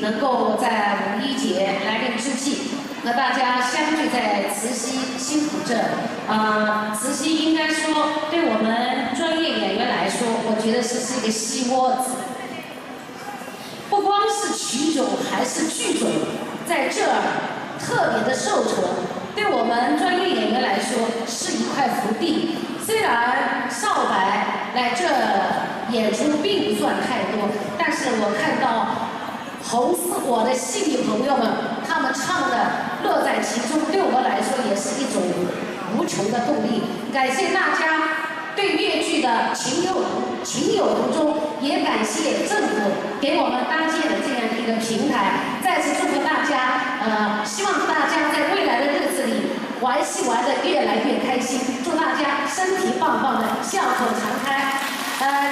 能够在5·1节来临之际，和大家相聚在慈溪新浦镇。慈溪应该说对我们专业演员来说，我觉得是一个戏窝子。不光是曲种，还是剧种，在这儿特别的受宠。对我们专业演员来说，是一块福地。虽然少白来这演出并不算太多，但是我看到红似火的戏迷朋友们，他们唱的乐在其中，对我来说也是一种无穷的动力。感谢大家对粤剧的情有独钟，也感谢政府给我们搭建的这样一个平台。再次祝福大家，希望大家在未来的日子里玩戏玩得越来越开心。祝大家身体棒棒的，笑口常开。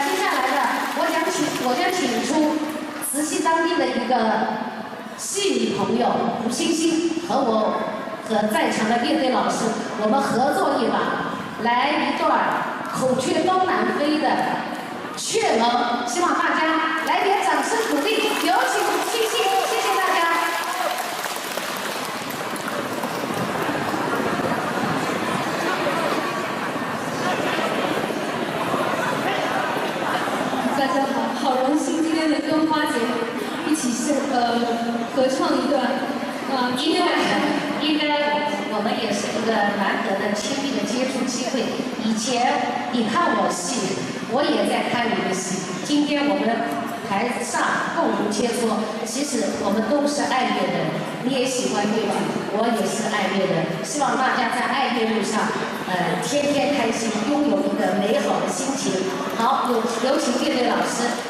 接下来的我将请出慈溪当地的一个戏女朋友吴欣欣和我和在场的乐队老师，我们合作一把，来一段孔雀东南飞的雀门，希望大家来点掌声鼓励，有请吴欣欣，谢谢大家。大家好，好荣幸今天能跟花姐一起合唱一段。应该我们也是一个难得的亲密的接触机会。以前你看我戏，我也在看你的戏。今天我们台上共同切磋，其实我们都是爱乐人，你也喜欢粤剧，我也是爱乐人。希望大家在爱乐路上，天天开心，拥有一个美好的心情。好，有请乐队老师。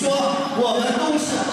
说我们都是